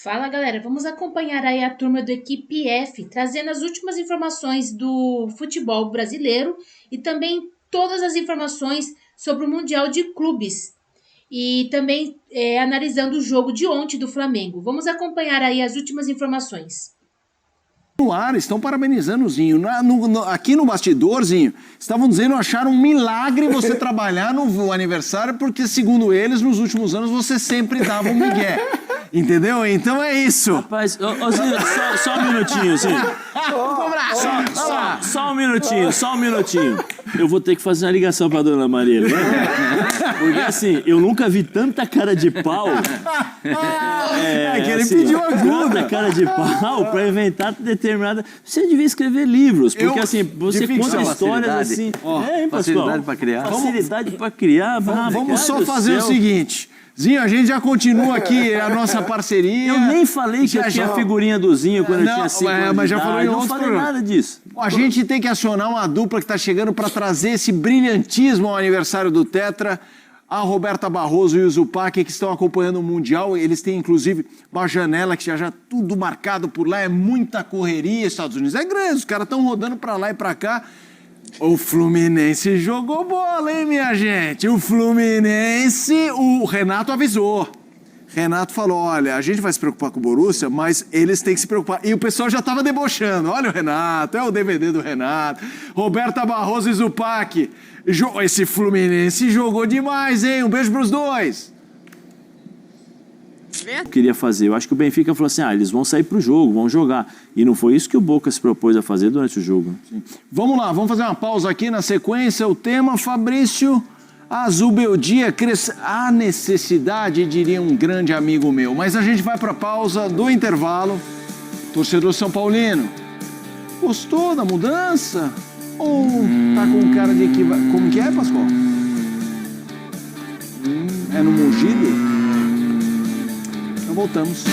Fala galera, vamos acompanhar aí a turma do Equipe F, trazendo as últimas informações do futebol brasileiro e também todas as informações sobre o Mundial de Clubes e também analisando o jogo de ontem do Flamengo. Vamos acompanhar aí as últimas informações. No ar, estão parabenizando o Zinho. Aqui no bastidorzinho, estavam dizendo que acharam um milagre você trabalhar no aniversário, porque, segundo eles, nos últimos anos você sempre dava um migué. Entendeu? Então é isso. Rapaz, Zinho, só um minutinho, Zinho. Só um minutinho. Eu vou ter que fazer uma ligação pra dona Maria, né? Porque assim, eu nunca vi tanta cara de pau. Que ele pediu ajuda. Tanta cara de pau pra inventar determinada. Você devia escrever livros, porque assim, você conta histórias assim. Facilidade pra criar. Facilidade pra criar. Vamos só fazer o seguinte. Zinho, a gente já continua aqui a nossa parceria. Eu nem falei que eu tinha a figurinha do Zinho quando eu tinha 5 anos. Mas já falou em não outros falei programas. nada disso. A gente tem que acionar uma dupla que está chegando para trazer esse brilhantismo ao aniversário do Tetra. A Roberta Barroso e o Zupac, que estão acompanhando o Mundial. Eles têm, inclusive, uma janela que já tudo marcado por lá. É muita correria. Estados Unidos é grande, os caras estão rodando para lá e para cá. O Fluminense jogou bola, hein, minha gente? O Fluminense, o Renato avisou. Renato falou, olha, a gente vai se preocupar com o Borussia, mas eles têm que se preocupar. E o pessoal já estava debochando. Olha o Renato, é o DVD do Renato. Roberta Barroso e Zupac. Esse Fluminense jogou demais, hein? Um beijo pros dois. Eu queria fazer. Eu acho que o Benfica falou assim, eles vão sair pro jogo, vão jogar. E não foi isso que o Boca se propôs a fazer durante o jogo. Sim. Vamos lá, vamos fazer uma pausa aqui na sequência. O tema, Fabrício, a Zubeldia cresce. A necessidade, diria um grande amigo meu. Mas a gente vai pra pausa do intervalo. Torcedor São Paulino, gostou da mudança? Ou tá com cara de que... Como que é, Pascoal? É no Mugido? Voltamos.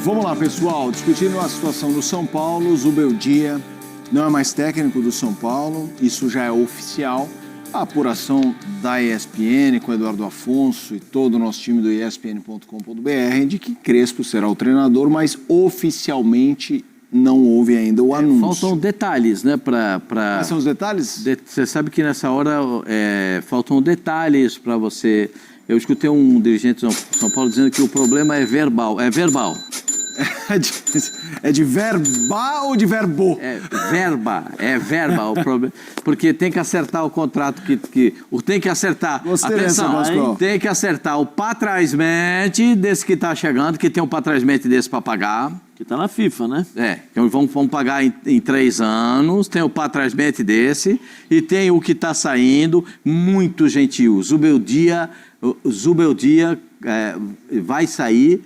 Vamos lá, pessoal. Discutindo a situação do São Paulo, Zubeldia não é mais técnico do São Paulo. Isso já é oficial. A apuração da ESPN com Eduardo Afonso e todo o nosso time do ESPN.com.br de que Crespo será o treinador, mas oficialmente não houve ainda o anúncio. Faltam detalhes, né? Quais são os detalhes? Você sabe que nessa hora faltam detalhes para você... Eu escutei um dirigente de São Paulo dizendo que o problema é verbal. É verbal. É de verba ou de verbo? É verba o problema. Porque tem que acertar o contrato tem que acertar. Gostei dessa, tem que acertar o patrasmente desse que está chegando, que tem um patrasmente desse para pagar. Que tá na FIFA, né? Então vamos pagar em 3 anos, tem o patrasmente desse, e tem o que está saindo, muito gentil. Zubeldia vai sair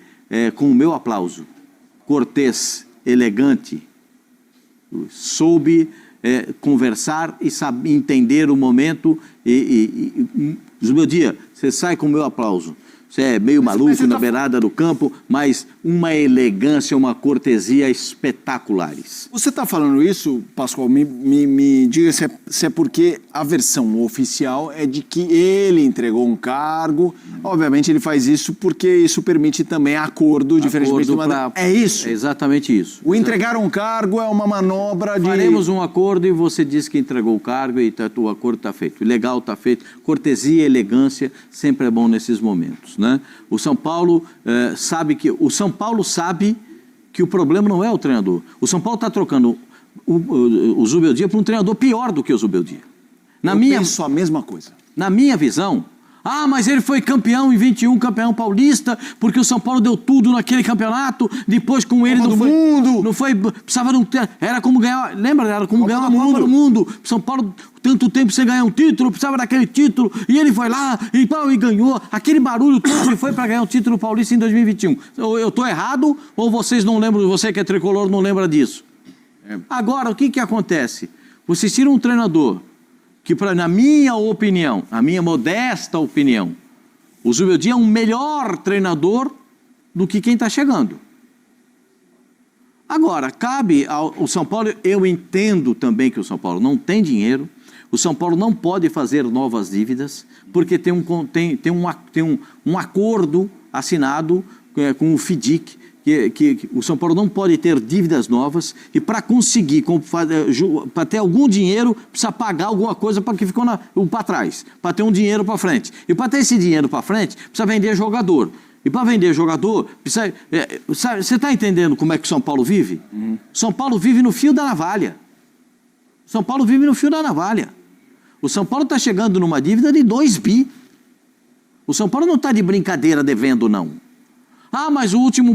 com o meu aplauso. Cortês, elegante, soube conversar e sabe entender o momento. Zubeldia, você sai com o meu aplauso. Você é meio maluco na beirada do campo, mas uma elegância, uma cortesia espetaculares. Você está falando isso, Pascoal, me diga se é porque a versão oficial é de que ele entregou um cargo. Obviamente ele faz isso porque isso permite também acordo diferentemente do mandato. É isso? É exatamente isso. O entregar um cargo é uma manobra de... Faremos um acordo e você diz que entregou o cargo e o acordo está feito. O legal está feito. Cortesia e elegância sempre é bom nesses momentos, né? O São Paulo sabe que o problema não é o treinador. O São Paulo está trocando o Zubeldia para um treinador pior do que o Zubeldia. Eu penso a mesma coisa. Na minha visão, mas ele foi campeão em 21, campeão paulista, porque o São Paulo deu tudo naquele campeonato, depois com ele não foi, precisava não ter, era como ganhar, lembra? Era como ganhar uma Copa do Mundo. São Paulo, tanto tempo sem ganhar um título, precisava daquele título, e ele foi lá e ganhou, aquele barulho todo, e foi para ganhar um título paulista em 2021. Eu estou errado, ou vocês não lembram, você que é tricolor não lembra disso? Agora, o que acontece? Vocês tiram um treinador que, na minha opinião, a minha modesta opinião, o Zubeldia é um melhor treinador do que quem está chegando. Agora, cabe ao São Paulo, eu entendo também que o São Paulo não tem dinheiro, O São Paulo não pode fazer novas dívidas, porque tem um acordo assinado com o FIDIC, que o São Paulo não pode ter dívidas novas, e para conseguir, para ter algum dinheiro, precisa pagar alguma coisa para que ficou para trás, para ter um dinheiro para frente. E para ter esse dinheiro para frente, precisa vender jogador. E para vender jogador, precisa, você está entendendo como é que o São Paulo vive? São Paulo vive no fio da navalha. São Paulo vive no fio da navalha. O São Paulo está chegando numa dívida de 2 bi. O São Paulo não está de brincadeira devendo, não. Ah, mas o último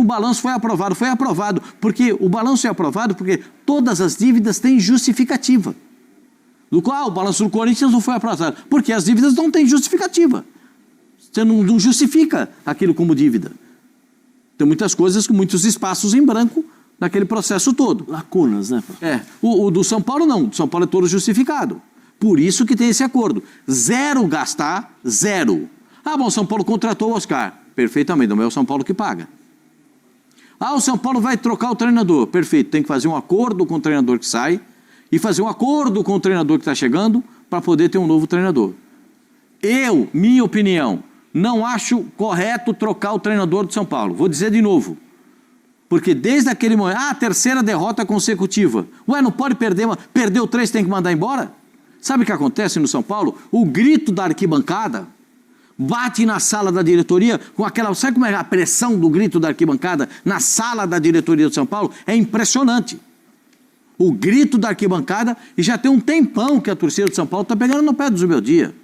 balanço foi aprovado. Foi aprovado, porque o balanço é aprovado porque todas as dívidas têm justificativa. O balanço do Corinthians não foi aprovado, porque as dívidas não têm justificativa. Você não justifica aquilo como dívida. Tem muitas coisas, muitos espaços em branco naquele processo todo. Lacunas, né? O do São Paulo não. O do São Paulo é todo justificado. Por isso que tem esse acordo. 0 gastar, 0. Ah, bom, o São Paulo contratou o Oscar. Perfeitamente, não é o São Paulo que paga. Ah, o São Paulo vai trocar o treinador. Perfeito, tem que fazer um acordo com o treinador que sai e fazer um acordo com o treinador que está chegando para poder ter um novo treinador. Minha opinião, não acho correto trocar o treinador do São Paulo. Vou dizer de novo. Porque desde aquele momento, a 3ª derrota consecutiva. Ué, não pode perder, perdeu 3, tem que mandar embora? Sabe o que acontece no São Paulo? O grito da arquibancada bate na sala da diretoria com aquela... Sabe como é a pressão do grito da arquibancada na sala da diretoria do São Paulo? É impressionante. O grito da arquibancada, e já tem um tempão que a torcida do São Paulo está pegando no pé do Zubeldia.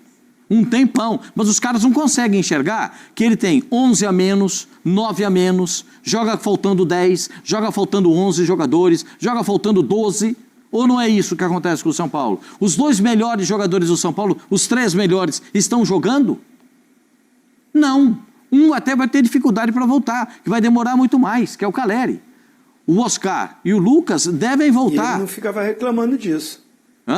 Um tempão. Mas os caras não conseguem enxergar que ele tem 11 a menos, 9 a menos, joga faltando 10, joga faltando 11 jogadores, joga faltando 12... Ou não é isso que acontece com o São Paulo? Os 2 melhores jogadores do São Paulo, os 3 melhores, estão jogando? Não. Um até vai ter dificuldade para voltar, que vai demorar muito mais, que é o Caleri. O Oscar e o Lucas devem voltar. E ele não ficava reclamando disso.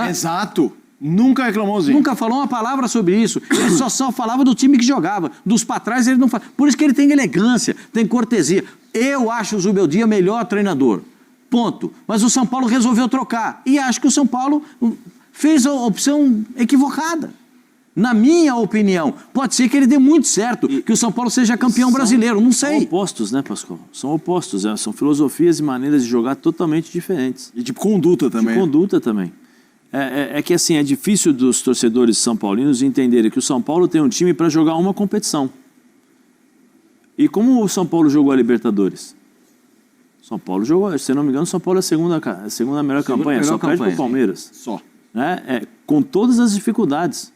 Exato. Nunca reclamou, Zinho. Nunca falou uma palavra sobre isso. Ele só falava do time que jogava. Dos para trás ele não fala. Por isso que ele tem elegância, tem cortesia. Eu acho o Zubeldia melhor treinador. Ponto. Mas o São Paulo resolveu trocar. E acho que o São Paulo fez a opção equivocada. Na minha opinião, pode ser que ele dê muito certo, que o São Paulo seja campeão brasileiro, não sei. São opostos, né, Pascoal? São opostos, são filosofias e maneiras de jogar totalmente diferentes. E de conduta também. De conduta também. É que assim, é difícil dos torcedores são paulinos entenderem que o São Paulo tem um time para jogar uma competição. E como o São Paulo jogou a Libertadores? São Paulo jogou, se não me engano, o São Paulo é a segunda melhor campanha, só perde para o Palmeiras. Só. Né? Com todas as dificuldades.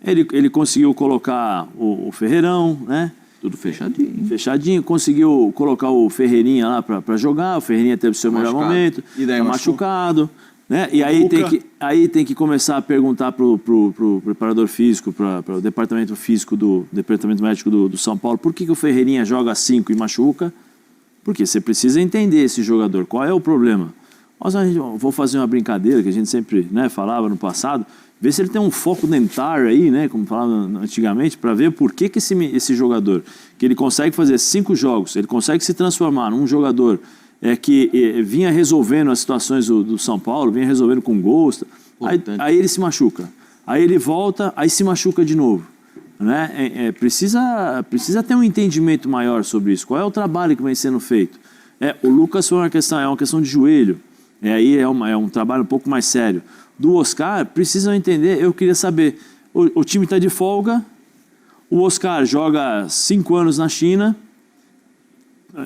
Ele conseguiu colocar o Ferreirão, né? Tudo fechadinho. Fechadinho, conseguiu colocar o Ferreirinha lá para jogar, o Ferreirinha teve o seu melhor momento, e daí machucado. Né? E aí tem que começar a perguntar para o preparador físico, para o departamento físico do departamento médico do São Paulo, por que o Ferreirinha joga 5 e machuca? Porque você precisa entender esse jogador, qual é o problema. Vou fazer uma brincadeira que a gente sempre, né, falava no passado, ver se ele tem um foco dentário aí, né, como falava antigamente, para ver por que esse jogador, que ele consegue fazer 5 jogos, ele consegue se transformar num jogador que vinha resolvendo as situações do São Paulo, vinha resolvendo com gols, aí ele se machuca, aí ele volta, aí se machuca de novo. Né? Precisa ter um entendimento maior sobre isso. Qual é o trabalho que vem sendo feito? O Lucas foi uma questão de joelho. Aí é um trabalho um pouco mais sério. Do Oscar, precisam entender, eu queria saber, o time está de folga, o Oscar joga 5 anos na China,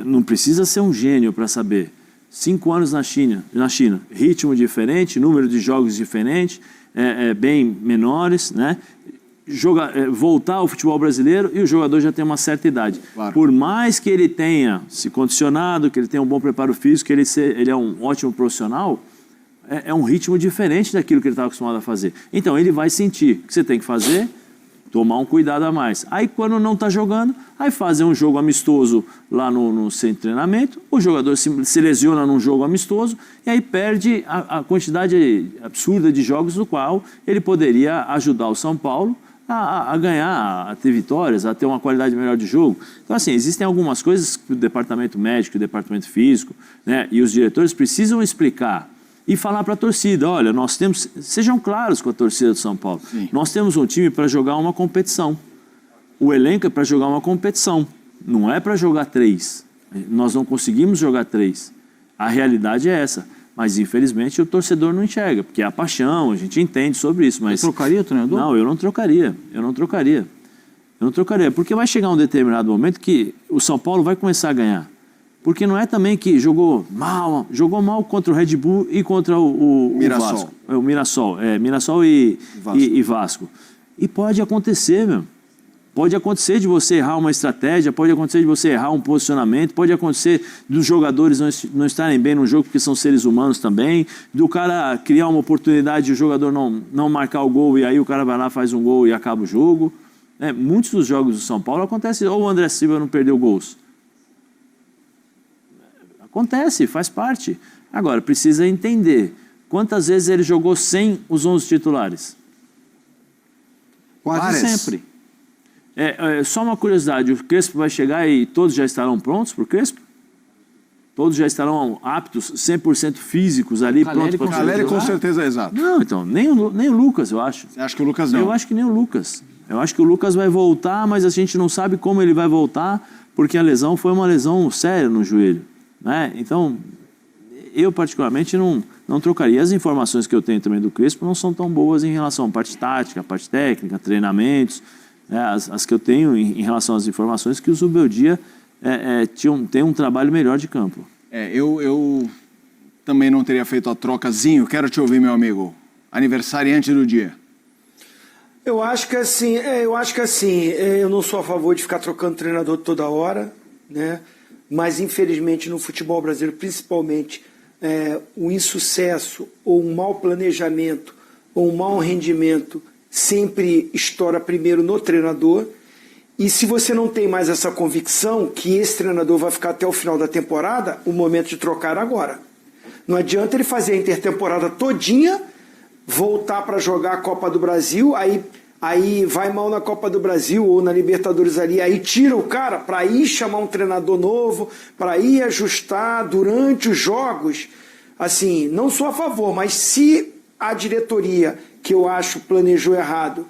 não precisa ser um gênio para saber. 5 anos na China, ritmo diferente, número de jogos diferente, bem menores, né? Voltar ao futebol brasileiro e o jogador já tem uma certa idade. Claro. Por mais que ele tenha se condicionado, que ele tenha um bom preparo físico, que ele é um ótimo profissional, é um ritmo diferente daquilo que ele estava acostumado a fazer. Então ele vai sentir que você tem que fazer, tomar um cuidado a mais. Aí quando não está jogando, aí fazer um jogo amistoso lá no centro de treinamento, o jogador se lesiona num jogo amistoso e aí perde a quantidade absurda de jogos no qual ele poderia ajudar o São Paulo a ganhar, a ter vitórias, a ter uma qualidade melhor de jogo. Então, assim, existem algumas coisas que o departamento médico, o departamento físico, né, e os diretores precisam explicar e falar para a torcida, olha, nós temos... Sejam claros com a torcida do São Paulo. Sim. Nós temos um time para jogar uma competição. O elenco é para jogar uma competição. Não é para jogar 3. Nós não conseguimos jogar 3. A realidade é essa. Mas, infelizmente, o torcedor não enxerga, porque é a paixão, a gente entende sobre isso. Mas... Você trocaria o treinador? Não, eu não trocaria. Eu não trocaria, porque vai chegar um determinado momento que o São Paulo vai começar a ganhar. Porque não é também que jogou mal contra o Red Bull e contra o Mirassol. Vasco. O Mirassol. Mirassol e Vasco. E pode acontecer, meu. Pode acontecer de você errar uma estratégia, pode acontecer de você errar um posicionamento, pode acontecer dos jogadores não estarem bem no jogo porque são seres humanos também, do cara criar uma oportunidade e o jogador não marcar o gol e aí o cara vai lá, faz um gol e acaba o jogo. Muitos dos jogos do São Paulo acontece, ou o André Silva não perdeu gols. Acontece, faz parte. Agora, precisa entender quantas vezes ele jogou sem os 11 titulares. Quase sempre. Só uma curiosidade, o Crespo vai chegar e todos já estarão prontos para o Crespo? Todos já estarão aptos, 100% físicos ali, prontos para o Caleri com certeza é exato. Não, então, nem o Lucas, eu acho. Você acha que o Lucas não? Eu acho que nem o Lucas. Eu acho que o Lucas vai voltar, mas a gente não sabe como ele vai voltar, porque a lesão foi uma lesão séria no joelho. Né? Então, eu particularmente não trocaria. As informações que eu tenho também do Crespo não são tão boas em relação à parte tática, à parte técnica, treinamentos. As que eu tenho em relação às informações que o Zubeldia tem um trabalho melhor de campo. Eu também não teria feito a trocazinho. Quero te ouvir, meu amigo. Aniversariante do dia. Eu acho que assim, eu não sou a favor de ficar trocando treinador toda hora, né? Mas infelizmente no futebol brasileiro, principalmente, o insucesso ou um mau planejamento ou um mau rendimento sempre estoura primeiro no treinador. E se você não tem mais essa convicção que esse treinador vai ficar até o final da temporada, o momento de trocar é agora. Não adianta ele fazer a intertemporada todinha, voltar para jogar a Copa do Brasil, aí vai mal na Copa do Brasil ou na Libertadores ali, aí tira o cara para ir chamar um treinador novo, para ir ajustar durante os jogos. Assim, não sou a favor, mas se a diretoria, que eu acho planejou errado,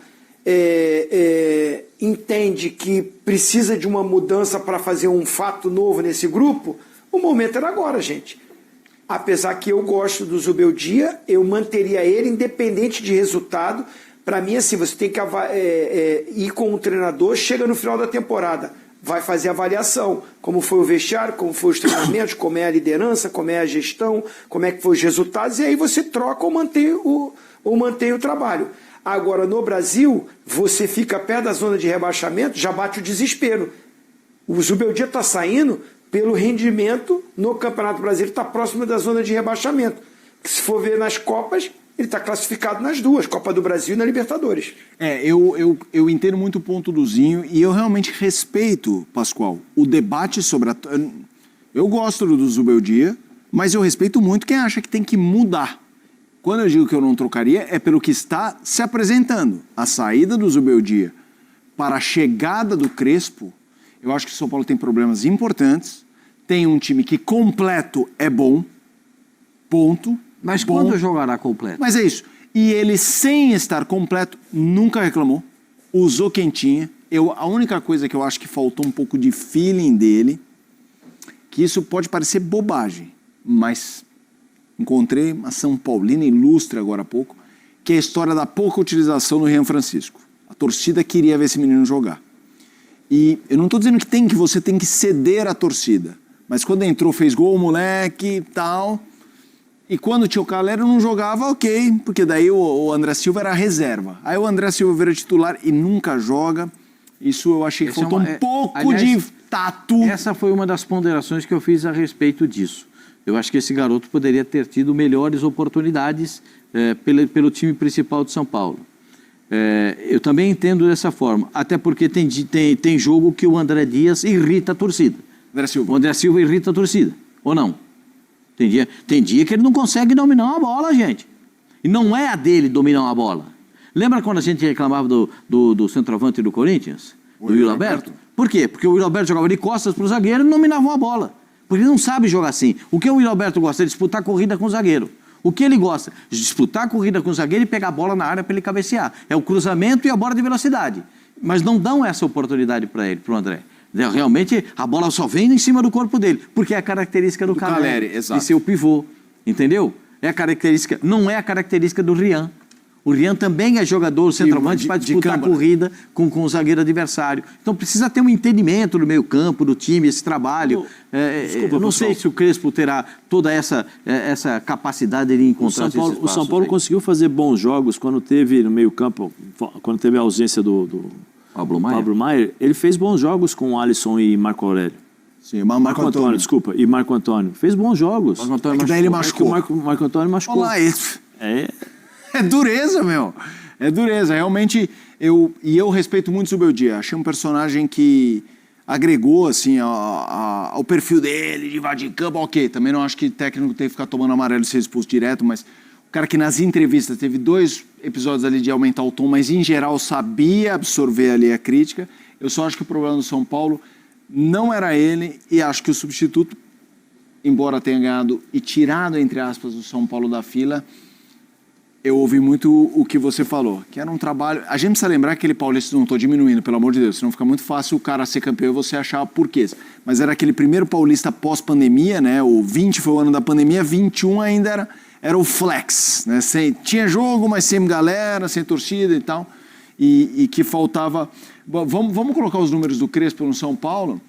entende que precisa de uma mudança para fazer um fato novo nesse grupo, o momento era agora, gente. Apesar que eu gosto do Zubeldia, eu manteria ele independente de resultado. Para mim, assim, você tem que ir com o treinador, chega no final da temporada, vai fazer avaliação, como foi o vestiário, como foi os treinamentos, como é a liderança, como é a gestão, como é que foram os resultados, e aí você troca ou mantém o trabalho. Agora, no Brasil, você fica perto da zona de rebaixamento, já bate o desespero. O Zubeldia está saindo pelo rendimento no Campeonato Brasileiro, está próximo da zona de rebaixamento. Que se for ver nas Copas, ele está classificado nas duas, Copa do Brasil e na Libertadores. Eu entendo muito o ponto do Zinho e eu realmente respeito, Pascoal, o debate sobre a... Eu gosto do Zubeldia, mas eu respeito muito quem acha que tem que mudar. Quando eu digo que eu não trocaria, é pelo que está se apresentando. A saída do Zubeldia para a chegada do Crespo, eu acho que o São Paulo tem problemas importantes, tem um time que completo é bom, ponto. Mas bom. quando jogará completo? Mas é isso. E ele, sem estar completo, nunca reclamou, usou quem tinha. A única coisa que eu acho que faltou um pouco de feeling dele, que isso pode parecer bobagem, mas encontrei uma São Paulina ilustre agora há pouco, que é a história da pouca utilização do Rian Francisco. A torcida queria ver esse menino jogar. E eu não estou dizendo que você tem que ceder à torcida, mas quando entrou, fez gol, moleque e tal... E quando tinha o Caleri não jogava, ok, porque daí o André Silva era reserva. Aí o André Silva vira titular e nunca joga. Isso eu achei que faltou um pouco de tato. Essa foi uma das ponderações que eu fiz a respeito disso. Eu acho que esse garoto poderia ter tido melhores oportunidades pelo time principal de São Paulo. Eu também entendo dessa forma, até porque tem jogo que o André Dias irrita a torcida. O André Silva irrita a torcida, ou não? Tem dia que ele não consegue dominar uma bola, gente. E não é a dele dominar uma bola. Lembra quando a gente reclamava do centroavante do Corinthians? Do Will Alberto? Por quê? Porque o Will Alberto jogava de costas para o zagueiro e não dominava uma bola. Porque ele não sabe jogar assim. O que o Will Alberto gosta é disputar corrida com o zagueiro. O que ele gosta? Disputar a corrida com o zagueiro e pegar a bola na área para ele cabecear. É o cruzamento e a bola de velocidade. Mas não dão essa oportunidade para ele, para o André. Realmente, a bola só vem em cima do corpo dele, porque é a característica do Caleri, de ser o pivô, entendeu? É a característica, não é a característica do Rian. O Rian também é jogador centroavante para disputar a corrida com o zagueiro adversário. Então precisa ter um entendimento no meio campo, do time, esse trabalho. Desculpa, não sei se o Crespo terá toda essa capacidade de encontrar esse espaço. O São Paulo conseguiu fazer bons jogos quando teve no meio campo, quando teve a ausência do Pablo Maier. Ele fez bons jogos com o Alisson e Marco Aurélio. Sim, Marco Antônio, desculpa, e Marco Antônio. Fez bons jogos. Marco Antônio daí ele machucou. Marco Antônio machucou. Olá, é dureza, meu. É dureza. Realmente, eu respeito muito o Zubeldia. Achei um personagem que agregou, assim, ao perfil dele, de invadir campo. Ok, também não acho que técnico tem que ficar tomando amarelo e ser expulso direto, mas o cara que nas entrevistas teve 2 episódios ali de aumentar o tom, mas em geral sabia absorver ali a crítica. Eu só acho que o problema do São Paulo não era ele, e acho que o substituto, embora tenha ganhado e tirado, entre aspas, o São Paulo da fila, eu ouvi muito o que você falou, que era um trabalho... A gente precisa lembrar que aquele Paulista, não estou diminuindo, pelo amor de Deus, senão fica muito fácil o cara ser campeão e você achar porquês. Mas era aquele primeiro Paulista pós-pandemia, né? O 20 foi o ano da pandemia, 21 ainda era o flex, né? Tinha jogo, mas sem galera, sem torcida e tal, e que faltava... Vamos colocar os números do Crespo no São Paulo,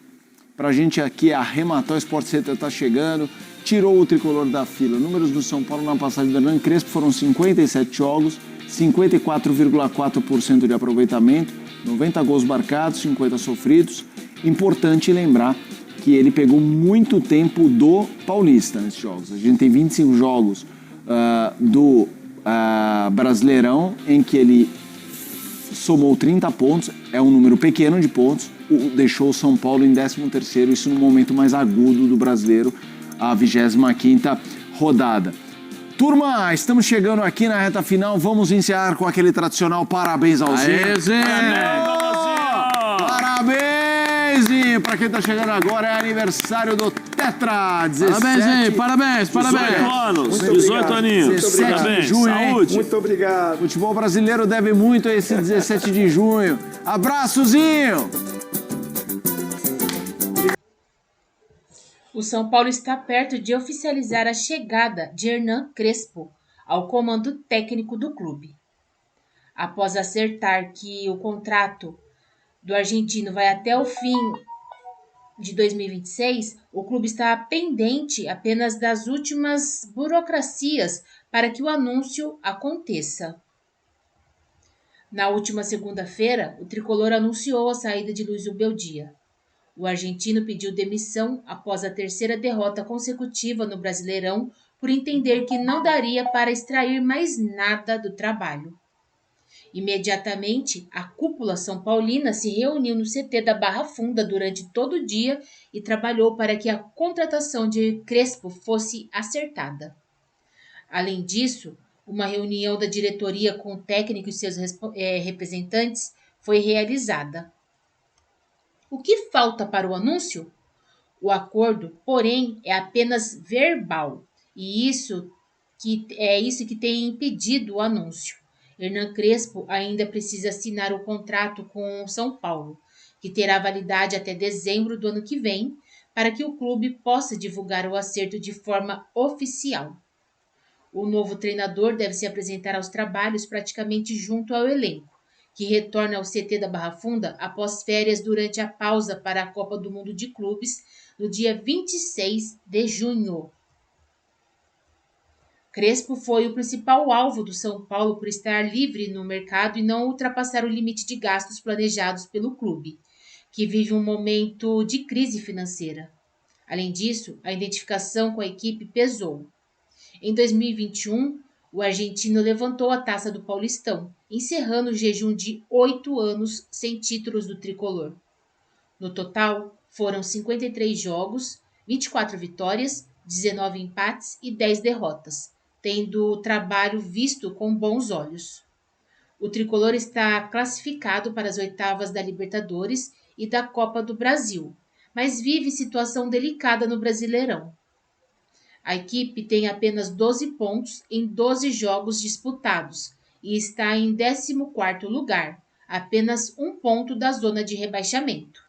para a gente aqui arrematar. O Sport Center está chegando, tirou o tricolor da fila. Números do São Paulo na passagem do Hernan Crespo foram 57 jogos, 54,4% de aproveitamento, 90 gols marcados, 50 sofridos. Importante lembrar que ele pegou muito tempo do Paulista nesses jogos. A gente tem 25 jogos do Brasileirão em que ele somou 30 pontos, é um número pequeno de pontos, deixou o São Paulo em 13º, isso no momento mais agudo do Brasileiro, a 25ª rodada. Turma, estamos chegando aqui na reta final, vamos encerrar com aquele tradicional parabéns ao Zé. Parabéns, Zinho! Para quem está chegando agora, é aniversário do Tetra, 17... Parabéns, Zinho, parabéns! 18 anos, 18 aninhos. 17 de junho, saúde! Muito obrigado. O futebol brasileiro deve muito a esse 17 de junho. Abraçozinho! O São Paulo está perto de oficializar a chegada de Hernan Crespo ao comando técnico do clube. Após acertar que o contrato do argentino vai até o fim de 2026, o clube está pendente apenas das últimas burocracias para que o anúncio aconteça. Na última segunda-feira, o tricolor anunciou a saída de Luiz Zubeldia. O argentino pediu demissão após a 3ª derrota consecutiva no Brasileirão por entender que não daria para extrair mais nada do trabalho. Imediatamente, a cúpula são paulina se reuniu no CT da Barra Funda durante todo o dia e trabalhou para que a contratação de Crespo fosse acertada. Além disso, uma reunião da diretoria com o técnico e seus representantes foi realizada. O que falta para o anúncio? O acordo, porém, é apenas verbal, e isso que tem impedido o anúncio. Hernan Crespo ainda precisa assinar o contrato com o São Paulo, que terá validade até dezembro do ano que vem, para que o clube possa divulgar o acerto de forma oficial. O novo treinador deve se apresentar aos trabalhos praticamente junto ao elenco, que retorna ao CT da Barra Funda após férias durante a pausa para a Copa do Mundo de Clubes, no dia 26 de junho. Crespo foi o principal alvo do São Paulo por estar livre no mercado e não ultrapassar o limite de gastos planejados pelo clube, que vive um momento de crise financeira. Além disso, a identificação com a equipe pesou. Em 2021, o argentino levantou a taça do Paulistão, encerrando o jejum de 8 anos sem títulos do tricolor. No total, foram 53 jogos, 24 vitórias, 19 empates e 10 derrotas, tendo o trabalho visto com bons olhos. O tricolor está classificado para as oitavas da Libertadores e da Copa do Brasil, mas vive situação delicada no Brasileirão. A equipe tem apenas 12 pontos em 12 jogos disputados e está em 14º lugar, apenas um ponto da zona de rebaixamento.